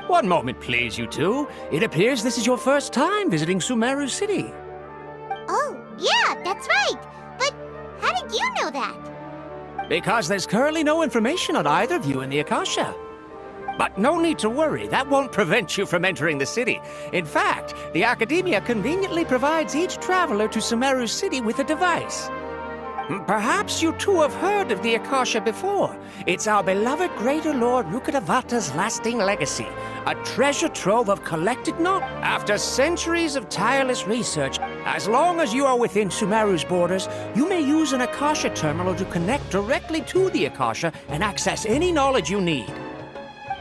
One moment, please, you two. It appears this is your first time visiting Sumeru City. Oh, yeah, that's right. But how did you know that? Because there's currently no information on either of you in the Akasha. But no need to worry, that won't prevent you from entering the city. In fact, the Academia conveniently provides each traveler to Sumeru City with a device. Perhaps you two have heard of the Akasha before. It's our beloved Greater Lord Rukkhadevata's lasting legacy, a treasure trove of collected knowledge. After centuries of tireless research, as long as you are within Sumeru's borders, you may use an Akasha terminal to connect directly to the Akasha and access any knowledge you need.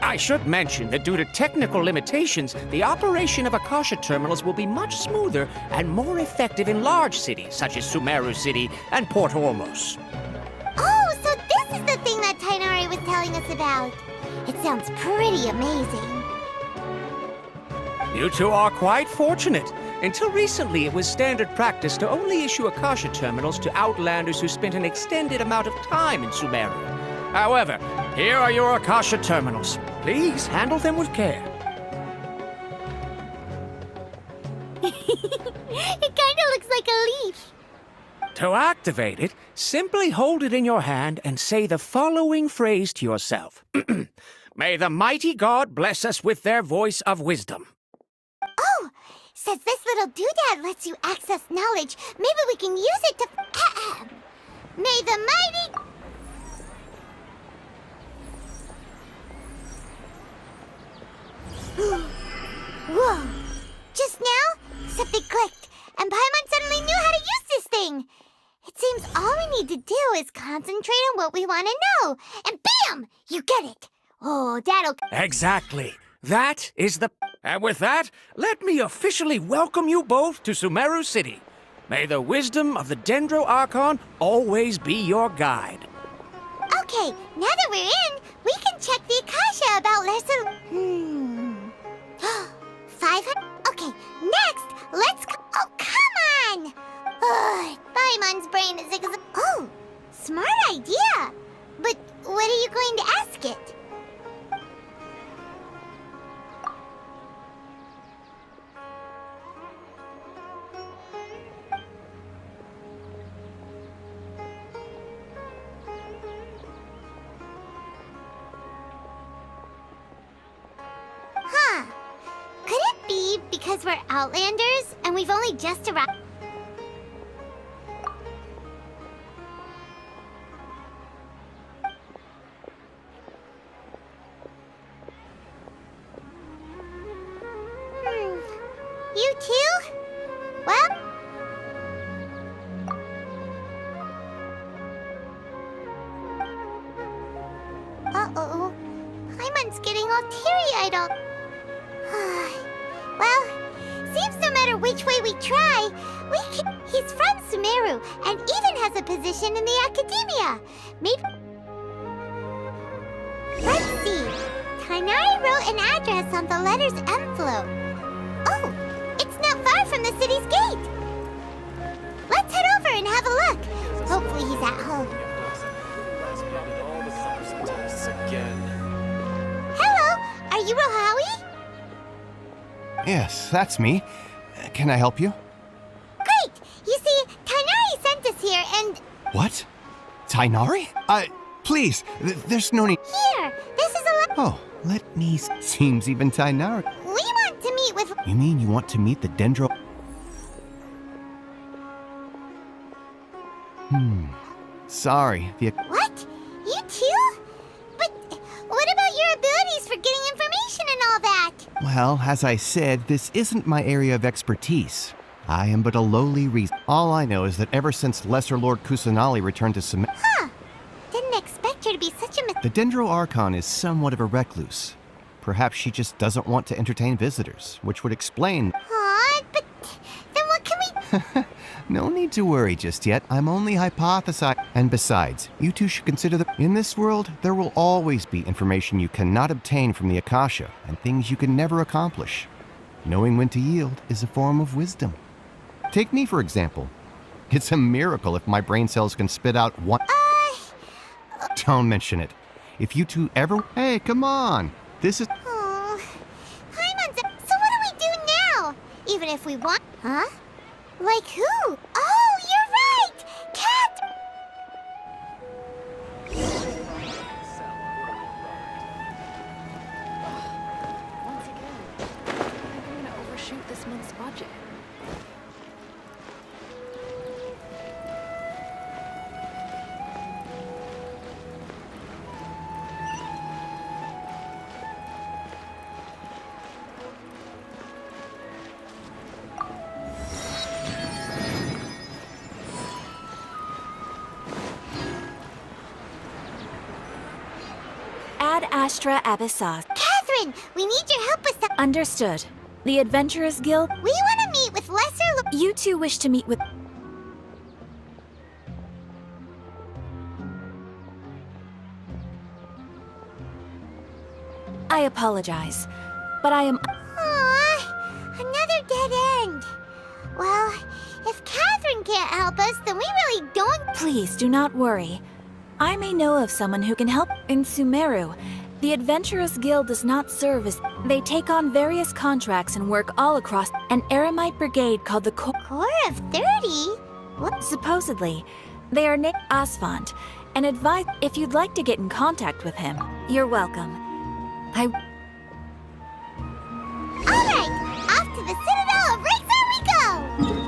I should mention that due to technical limitations, the operation of Akasha terminals will be much smoother and more effective in large cities such as Sumeru City and Port Ormos. Oh, so this is the thing that Tainari was telling us about. It sounds pretty amazing. You two are quite fortunate. Until recently, it was standard practice to only issue Akasha terminals to outlanders who spent an extended amount of time in Sumeru. However, here are your Akasha terminals. Please handle them with care. It kinda looks like a leaf. To activate it, simply hold it in your hand and say the following phrase to yourself. May the mighty God bless us with their voice of wisdom. Oh, says this little doodad lets you access knowledge. Maybe we can use it to... May the mighty... Whoa! Just now, something clicked, and Paimon suddenly knew how to use this thing! It seems all we need to do is concentrate on what we want to know, and bam! You get it! Oh, that'll... Exactly. That is the... And with that, let me officially welcome you both to Sumeru City. May the wisdom of the Dendro Archon always be your guide. Okay, now that we're in, we can check the Akasha about lesser... 500? Okay, next, let's go... Oh, come on! Ugh, Paimon's brain is... Oh, smart idea! But what are you going to ask it? Huh. Could it be because we're Outlanders and we've only just arrived? You too? Well... Uh-oh. Paimon's getting all teary-eyed all... Well, seems no matter which way we try, we can... He's from Sumeru and even has a position in the Academia. Maybe... Let's see. Tainari wrote an address on the letter's envelope. Oh, it's not far from the city's gate. Let's head over and have a look. Hopefully he's at home. Hello, are you Rohawi? Yes, that's me. Can I help you? Great! You see, Tainari sent us here and... What? Tainari? Please, there's no need... Here, this is a... Oh, let me... Seems even Tainari... We want to meet with... You mean you want to meet the Dendro... Sorry, the... What? You too? But what about your abilities for getting information and all that? Well, as I said, this isn't my area of expertise. I am but a lowly reason. All I know is that ever since Lesser Lord Kusanali returned to Sumeru... Huh. Didn't expect her to be such a... The Dendro Archon is somewhat of a recluse. Perhaps she just doesn't want to entertain visitors, which would explain... Aw, but then what can we... No need to worry just yet. I'm only hypothesizing. And besides, you two should consider that in this world, there will always be information you cannot obtain from the Akasha and things you can never accomplish. Knowing when to yield is a form of wisdom. Take me, for example. It's a miracle if my brain cells can spit out one... Don't mention it. If you two ever... Hey, come on. This is... Oh, even if we want. Huh? Like who? Oh, you're right! Cat! Once again, I'm going to overshoot this month's budget. Ad Astra Abyssos. Catherine, we need your help with some. Understood. The Adventurers Guild. We want to meet with lesser. You two wish to meet with. I apologize, but I am. Aww, another dead end. Well, if Catherine can't help us, then we really don't. Please do not worry. I may know of someone who can help. In Sumeru, the Adventurers Guild does not serve as. They take on various contracts and work all across an Eremite brigade called the Core of 30? What? Supposedly, they are named Asphalt and advise if you'd like to get in contact with him. You're welcome. Alright, off to the Citadel of Razor we go!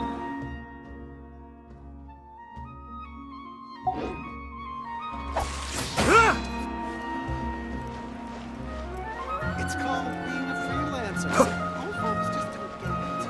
It's called being a freelancer. Old folks just don't get it.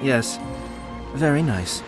Yes. Very nice.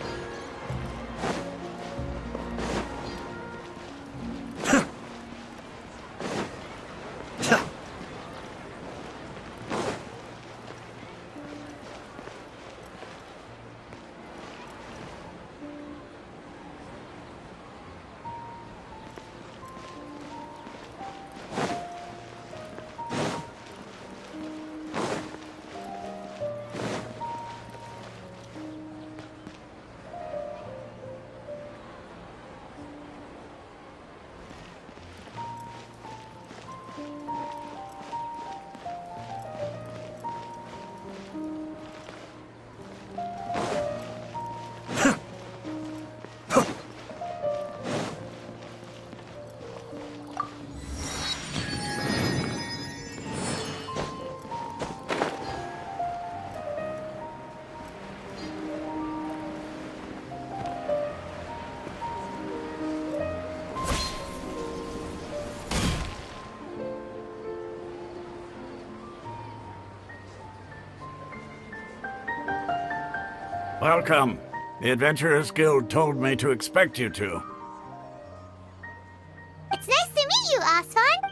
Welcome. The Adventurers Guild told me to expect you two. It's nice to meet you, Asphalt.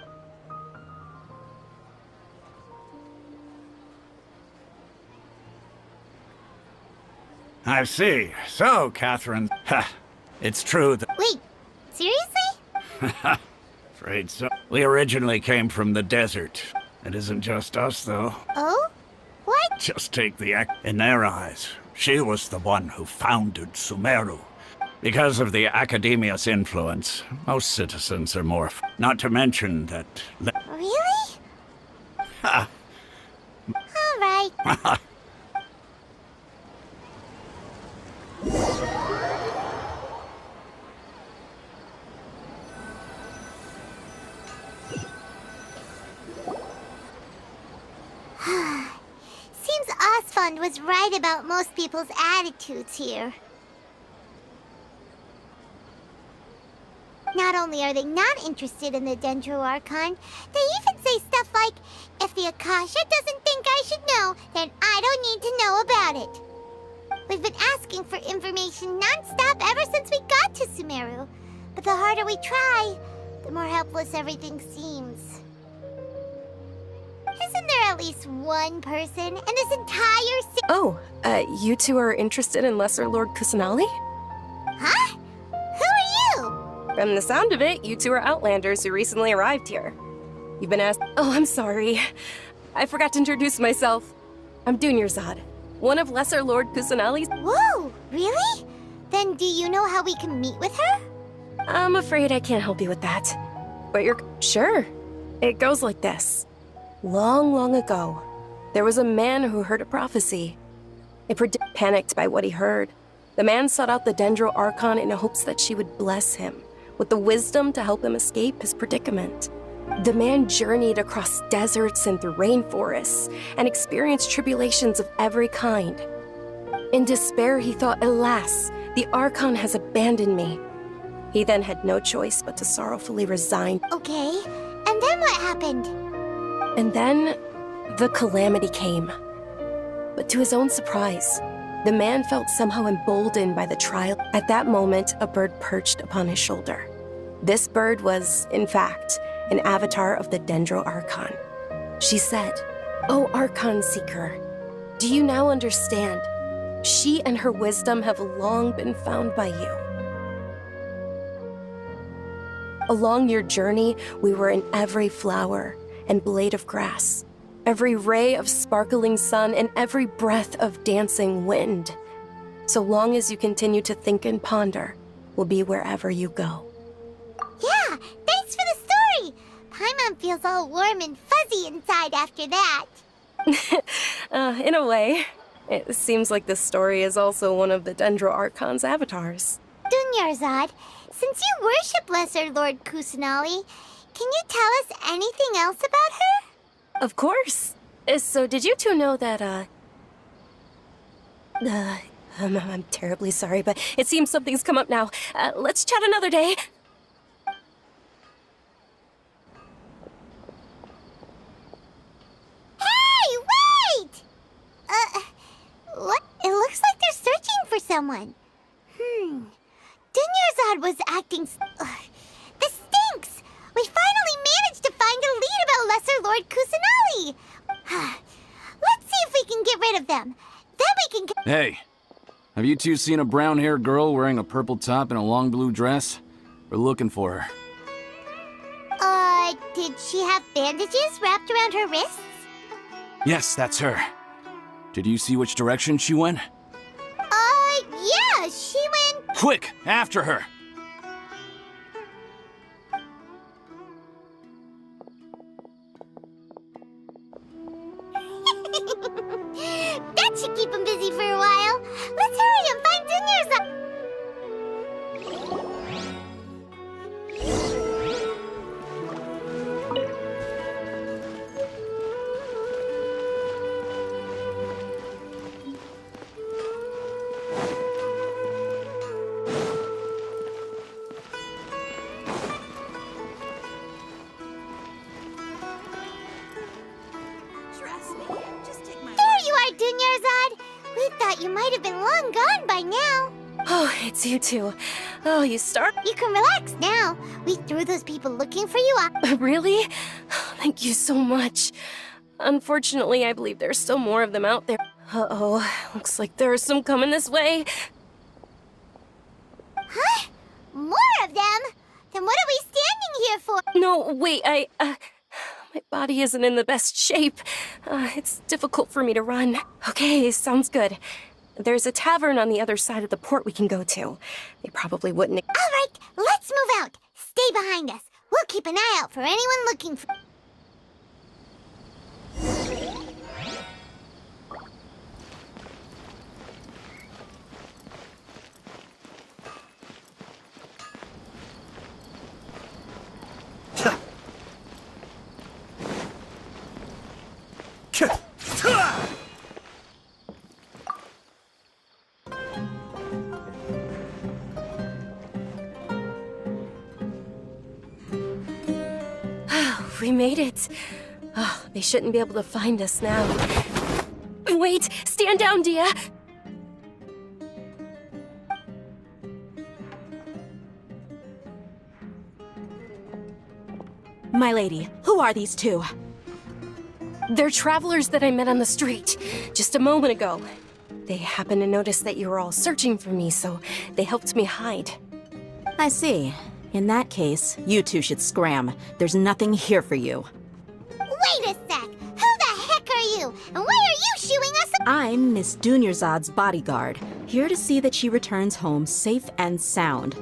I see. So, Catherine, it's true that... Wait, seriously? Afraid so. We originally came from the desert. It isn't just us, though. Oh? What? Just take the act. In their eyes, she was the one who founded Sumeru. Because of the Academia's influence, most citizens are more... Not to mention that... Really? Ha! All right. Seems Osfund was right about most people's attitudes here. Not only are they not interested in the Dendro Archon, they even say stuff like, if the Akasha doesn't think I should know, then I don't need to know about it. We've been asking for information non-stop ever since we got to Sumeru. But the harder we try, the more helpless everything seems. Isn't there at least one person in this entire Oh, you two are interested in Lesser Lord Kusanali? From the sound of it, you two are Outlanders who recently arrived here. You've been asked— Oh, I'm sorry. I forgot to introduce myself. I'm Dunyarzad, one of Lesser Lord Kusanali's— Whoa, really? Then do you know how we can meet with her? I'm afraid I can't help you with that. But you're— Sure. It goes like this. Long, long ago, there was a man who heard a prophecy. Panicked by what he heard, the man sought out the Dendro Archon in hopes that she would bless him with the wisdom to help him escape his predicament. The man journeyed across deserts and through rainforests and experienced tribulations of every kind. In despair, he thought, alas, the Archon has abandoned me. He then had no choice but to sorrowfully resign. Okay, and then what happened? And then, the calamity came. But to his own surprise, the man felt somehow emboldened by the trial. At that moment, a bird perched upon his shoulder. This bird was, in fact, an avatar of the Dendro Archon. She said, "O Archon Seeker, do you now understand? She and her wisdom have long been found by you. Along your journey, we were in every flower and blade of grass, every ray of sparkling sun, and every breath of dancing wind. So long as you continue to think and ponder, we'll be wherever you go." Yeah, thanks for the story! Paimon feels all warm and fuzzy inside after that. In a way. It seems like this story is also one of the Dendro Archon's avatars. Dunyarzad, since you worship Lesser Lord Kusanali, can you tell us anything else about her? Of course. So did you two know that, I'm terribly sorry, but it seems something's come up now. Let's chat another day. Hey, wait! What? It looks like they're searching for someone. Dunyarzad was acting this stinks! We finally managed to find a lead about Lesser Lord Kusanali! Let's see if we can get rid of them. Then we can Hey, have you two seen a brown-haired girl wearing a purple top and a long blue dress? We're looking for her. Did she have bandages wrapped around her wrists? Yes, that's her. Did you see which direction she went? Yeah, she went... Quick, after her! That should keep him busy for a while. Let's hurry and find Dunyarzad. Dunyarzad, we thought you might have been long gone by now. Oh, it's you two. Oh, you start? You can relax now. We threw those people looking for you out. Really? Thank you so much. Unfortunately, I believe there's still more of them out there. Uh-oh, looks like there are some coming this way. Huh? More of them? Then what are we standing here for? No, wait, my body isn't in the best shape. It's difficult for me to run. Okay, sounds good. There's a tavern on the other side of the port we can go to. They probably wouldn't— All right, let's move out. Stay behind us. We'll keep an eye out for anyone looking for... We made it. Oh, they shouldn't be able to find us now. Wait! Stand down, Dia! My lady, who are these two? They're travelers that I met on the street just a moment ago. They happened to notice that you were all searching for me, so they helped me hide. I see. In that case, you two should scram. There's nothing here for you. Wait a sec! Who the heck are you? And why are you shooing us? I'm Miss Dunyarzad's bodyguard, here to see that she returns home safe and sound.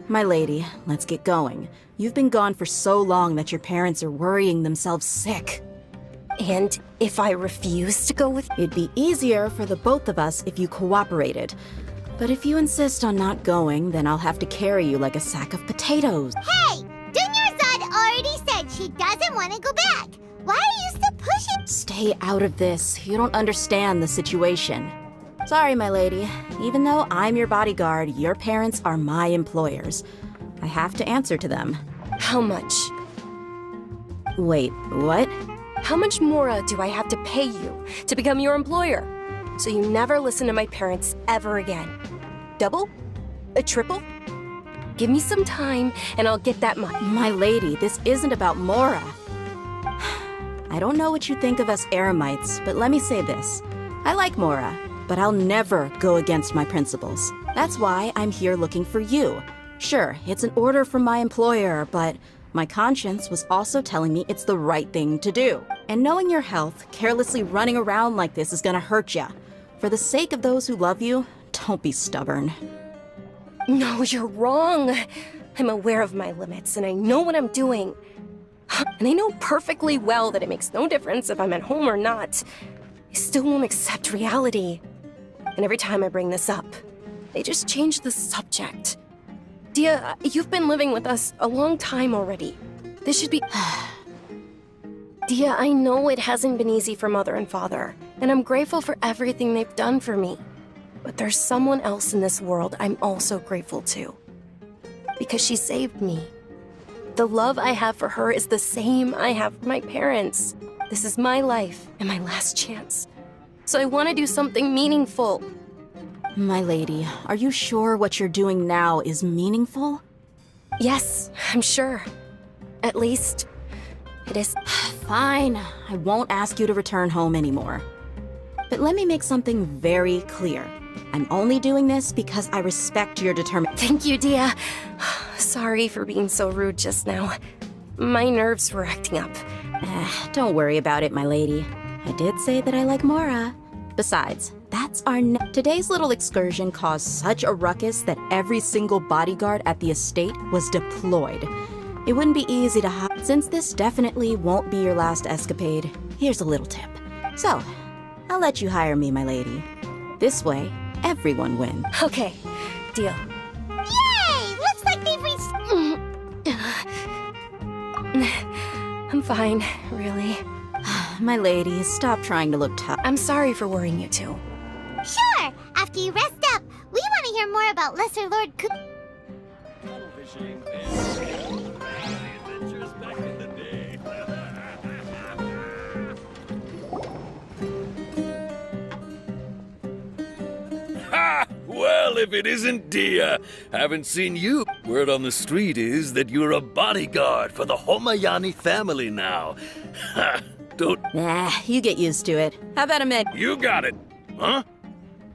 My lady, let's get going. You've been gone for so long that your parents are worrying themselves sick. And if I refuse to go with... It'd be easier for the both of us if you cooperated. But if you insist on not going, then I'll have to carry you like a sack of potatoes. Hey! Dunyarzad already said she doesn't want to go back. Why are you still pushing? Stay out of this. You don't understand the situation. Sorry, my lady. Even though I'm your bodyguard, your parents are my employers. I have to answer to them. How much? Wait, what? How much more do I have to pay you to become your employer? So you never listen to my parents ever again. Double? A triple? Give me some time and I'll get that money. My lady, this isn't about Mora. I don't know what you think of us Eremites, but let me say this. I like Mora, but I'll never go against my principles. That's why I'm here looking for you. Sure, it's an order from my employer, but my conscience was also telling me it's the right thing to do. And knowing your health, carelessly running around like this is gonna hurt ya. For the sake of those who love you, don't be stubborn. No, you're wrong. I'm aware of my limits and I know what I'm doing. And I know perfectly well that it makes no difference if I'm at home or not. I still won't accept reality. And every time I bring this up, they just change the subject. Dia, you've been living with us a long time already. This should be... Dia, I know it hasn't been easy for Mother and Father, and I'm grateful for everything they've done for me. But there's someone else in this world I'm also grateful to. Because she saved me. The love I have for her is the same I have for my parents. This is my life and my last chance. So I want to do something meaningful. My lady, are you sure what you're doing now is meaningful? Yes, I'm sure. At least, it is. Fine, I won't ask you to return home anymore. But let me make something very clear. I'm only doing this because I respect your determination. Thank you, Dia. Sorry for being so rude just now. My nerves were acting up. Don't worry about it, my lady. I did say that I like Mora. Besides, that's our today's little excursion caused such a ruckus that every single bodyguard at the estate was deployed. It wouldn't be easy to hide. Since this definitely won't be your last escapade, here's a little tip. So, I'll let you hire me, my lady. This way, everyone wins. Okay, deal. Yay! Looks like they've reached... I'm fine, really. My lady, stop trying to look tough. I'm sorry for worrying you too. Sure! After you rest up, we want to hear more about Lesser Lord Ha! Well, if it isn't Dia, haven't seen you. Word on the street is that you're a bodyguard for the Homayani family now. Ha! Don't... Nah, you get used to it. How about a med? You got it. Huh?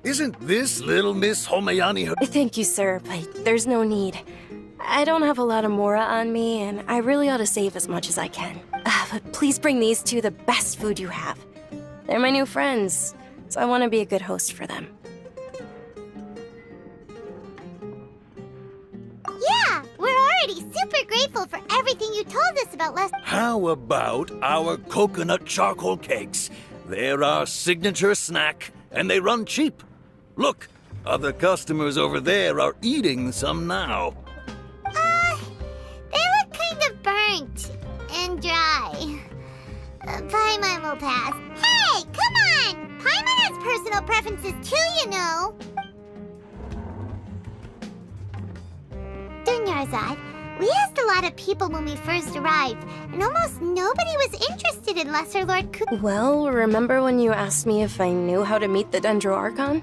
Isn't this little Miss Homayani her... Thank you, sir, but there's no need. I don't have a lot of Mora on me, and I really ought to save as much as I can. But please bring these two the best food you have. They're my new friends, so I want to be a good host for them. Yeah, we're already super grateful for everything you told us about How about our coconut charcoal cakes? They're our signature snack, and they run cheap. Look, other customers over there are eating some now. They look kind of burnt and dry. Paimon will pass. Hey, come on! Paimon has personal preferences too, you know. Dunyarzad, we asked a lot of people when we first arrived, and almost nobody was interested in Lesser Lord Well, remember when you asked me if I knew how to meet the Dendro Archon?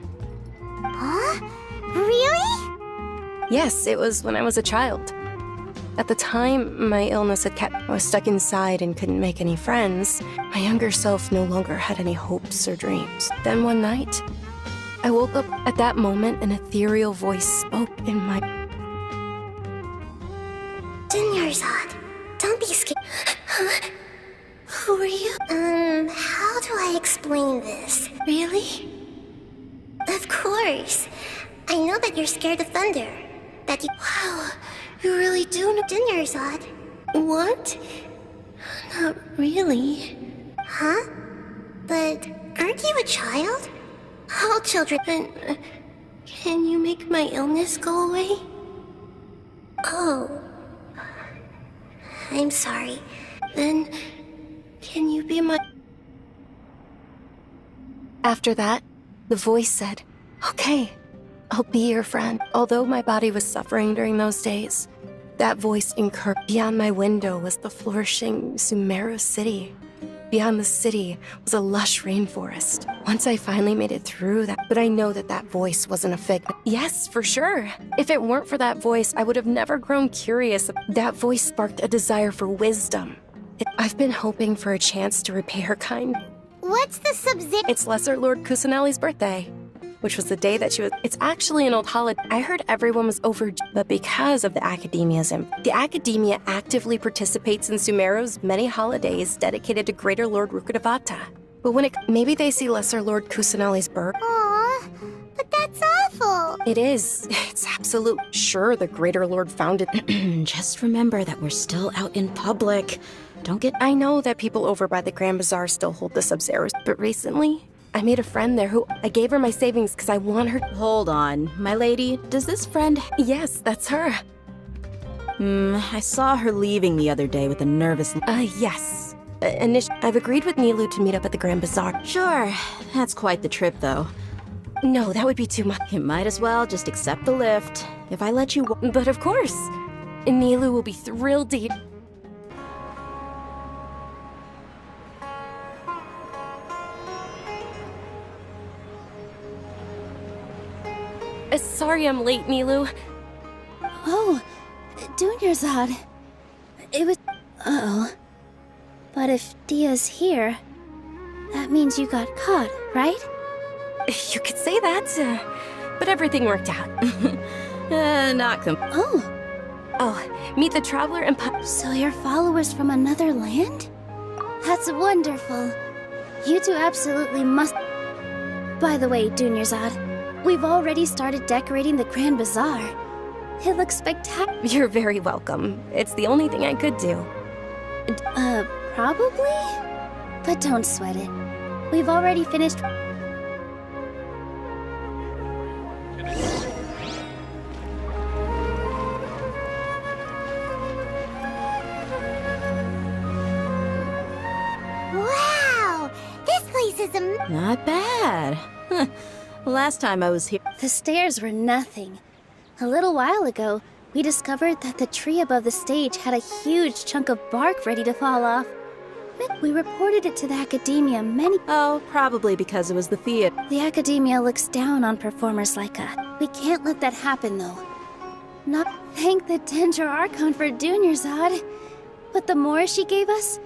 Huh? Really? Yes, it was when I was a child. At the time, my illness had kept... I was stuck inside and couldn't make any friends. My younger self no longer had any hopes or dreams. Then one night, I woke up. At that moment, an ethereal voice spoke in my... Dunyarzad, don't be scared. Huh? Who are you? How do I explain this? Really? Of course. I know that you're scared of thunder. That you— Wow, you really do know Dunyarzad. What? Not really. Huh? But aren't you a child? All children— Can you make my illness go away? Oh. I'm sorry. Then, can you be my— After that, the voice said, "Okay, I'll be your friend." Although my body was suffering during those days, that voice encouraged. Beyond my window was the flourishing Sumeru city. Beyond the city was a lush rainforest. Once I finally made it through that, but I know that that voice wasn't a figment. Yes, for sure. If it weren't for that voice, I would have never grown curious. That voice sparked a desire for wisdom. I've been hoping for a chance to repay her kind. What's the sub-zero? It's Lesser Lord Kusanali's birthday, which was the day that she was— It's actually an old holiday. I heard everyone was over, but because of the Academia's the Academia actively participates in Sumeru's many holidays dedicated to Greater Lord Rukkhadevata. But when maybe they see Lesser Lord Kusanali's birth. Aw, but that's awful. It is. It's absolute. Sure, the Greater Lord founded. Just remember that we're still out in public. Don't get— I know that people over by the Grand Bazaar still hold the Sub-Zeros, but recently, I made a friend there who— I gave her my savings because I want her— Hold on, my lady. Does this friend— Yes, that's her. I saw her leaving the other day with a nervous— Yes. I've agreed with Nilu to meet up at the Grand Bazaar. Sure. That's quite the trip, though. No, that would be too much. You might as well just accept the lift. If I let you— But of course. Nilu will be thrilled to— Sorry I'm late, Nilu. Oh, Dunyarzad. It was— Uh-oh. But if Dia's here, that means you got caught, right? You could say that, but everything worked out. Oh, meet the traveler and— So you're followers from another land? That's wonderful. You two absolutely must— By the way, Dunyarzad, we've already started decorating the Grand Bazaar. It looks spectacular. You're very welcome. It's the only thing I could do. Probably? But don't sweat it. We've already finished— Wow! This place is Not bad. Last time I was here— The stairs were nothing. A little while ago, we discovered that the tree above the stage had a huge chunk of bark ready to fall off. We reported it to the Academia many— Oh, probably because it was the theater. The Academia looks down on performers like us. We can't let that happen, though. Not— Thank the Dendra Archon for Dunyarzad. But the more she gave us,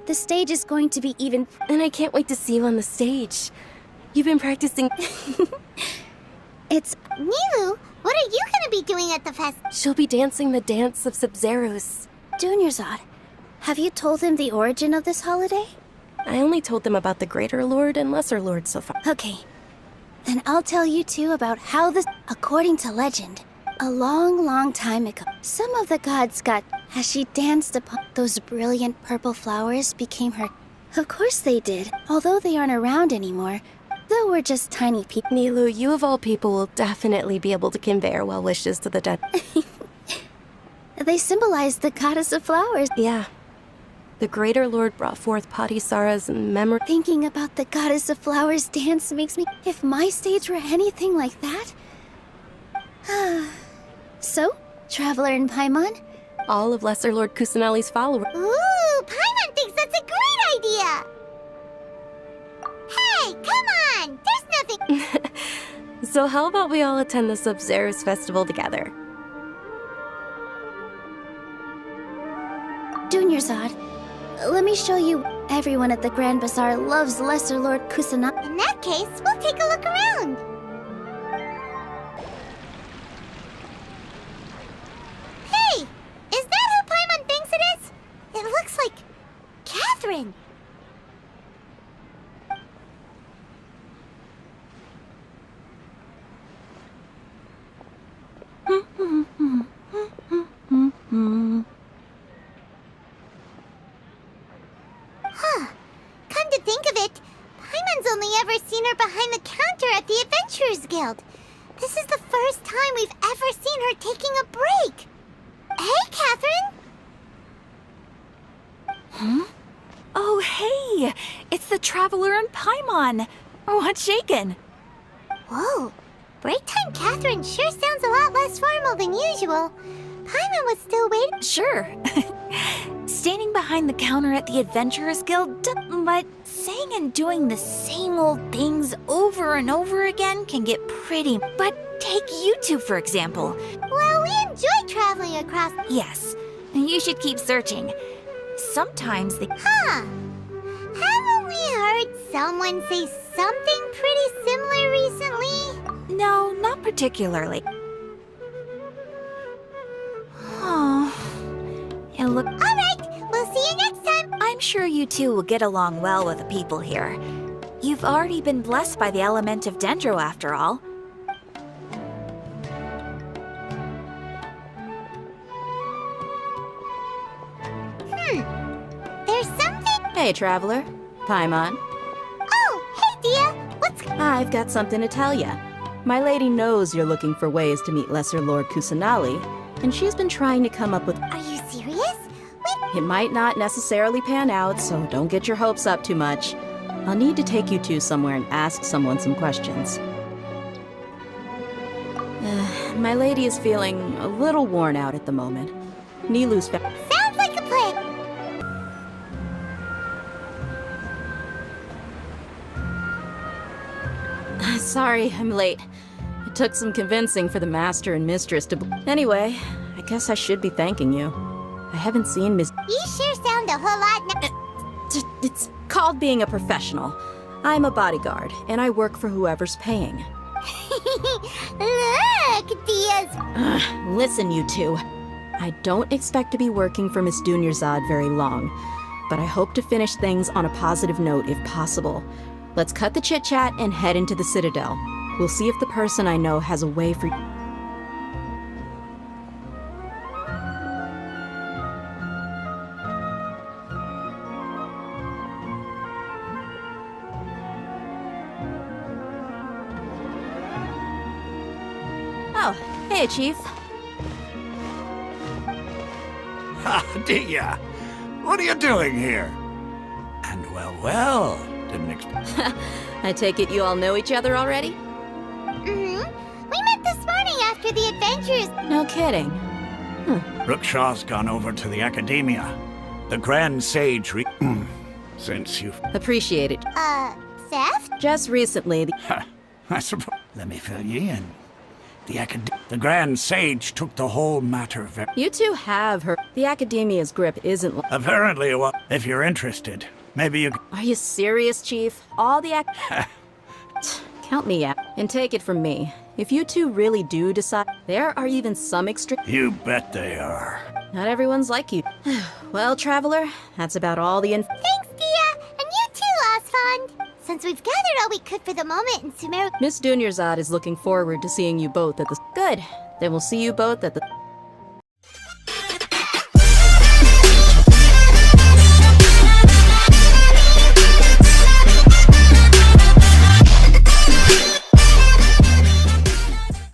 the stage is going to be even— And I can't wait to see you on the stage. You've been practicing— It's— Nilu, what are you gonna be doing at the fest? She'll be dancing the dance of Sub-Zeros. Dunyarzad, have you told them the origin of this holiday? I only told them about the Greater Lord and Lesser Lord so far. Okay. Then I'll tell you too about how this— According to legend, a long, long time ago, some of the gods got— As she danced upon those brilliant purple flowers became her— Of course they did, although they aren't around anymore. Though we're just tiny people. Nilu, you of all people will definitely be able to convey our well wishes to the dead. They symbolize the goddess of flowers. Yeah. The Greater Lord brought forth Padisara's memory. Thinking about the goddess of flowers dance makes me— If my stage were anything like that... So, Traveler and Paimon? All of Lesser Lord Kusanali's followers. Ooh, Paimon thinks that's a great idea! Hey, come on! There's nothing— So how about we all attend the Sub-Zeros festival together? Dunyarzad, let me show you. Everyone at the Grand Bazaar loves Lesser Lord Kusanali. In that case, we'll take a look around. Hey! Is that who Paimon happen? Huh. Come to think of it, Paimon's only ever seen her behind the counter at the Adventurers Guild. This is the first time we've ever seen her taking a break. Hey, Catherine! Huh? Oh, hey! It's the Traveler and Paimon! What's shaken? Whoa. Break time Catherine sure sounds a lot less formal than usual. Paimon was still waiting. Sure. Standing behind the counter at the Adventurers Guild, but saying and doing the same old things over and over again can get pretty. But take you two, for example. Well, we enjoy traveling across. Yes, you should keep searching. Sometimes they... Huh. Haven't we heard someone say something pretty similar recently? No, not particularly. Oh, it look... All right, we'll see you next time. I'm sure you two will get along well with the people here. You've already been blessed by the element of Dendro, after all. There's something... Hey, Traveler. Paimon. Oh, hey, Dia. What's... I've got something to tell ya. My lady knows you're looking for ways to meet Lesser Lord Kusanali, and she's been trying to come up with... Are you serious? It might not necessarily pan out, so don't get your hopes up too much. I'll need to take you two somewhere and ask someone some questions. My lady is feeling a little worn out at the moment. Nilu's Sounds like a plan. Sorry, I'm late. It took some convincing for the master and mistress to... Anyway, I guess I should be thanking you. I haven't seen Miss... You sure sound a whole lot... It's called being a professional. I'm a bodyguard, and I work for whoever's paying. Look, Dia's... Listen, you two. I don't expect to be working for Miss Dunyarzad very long, but I hope to finish things on a positive note if possible. Let's cut the chit-chat and head into the Citadel. We'll see if the person I know has a way for... Oh, hey, Chief. Ha, Dia! What are you doing here? And well, didn't expect... I take it you all know each other already? Mm-hmm. We met this morning after the adventures. No kidding. Rookshaw's gone over to the Academia. The Grand Sage since you've... Appreciate it. Theft? Just recently, I suppose... Let me fill you in. The Grand Sage took the whole matter very... You two have her. The Academia's grip isn't... Apparently, well, if you're interested, maybe you... Are you serious, Chief? All the Count me out. And take it from me. If you two really do decide... There are even some You bet they are. Not everyone's like you. Well, Traveler, that's about all the Thanks, Dia! And you too, Osfond! Since we've gathered all we could for the moment in Sumeru... Miss Dunyarzad is looking forward to seeing you both at the... Good. Then we'll see you both at the...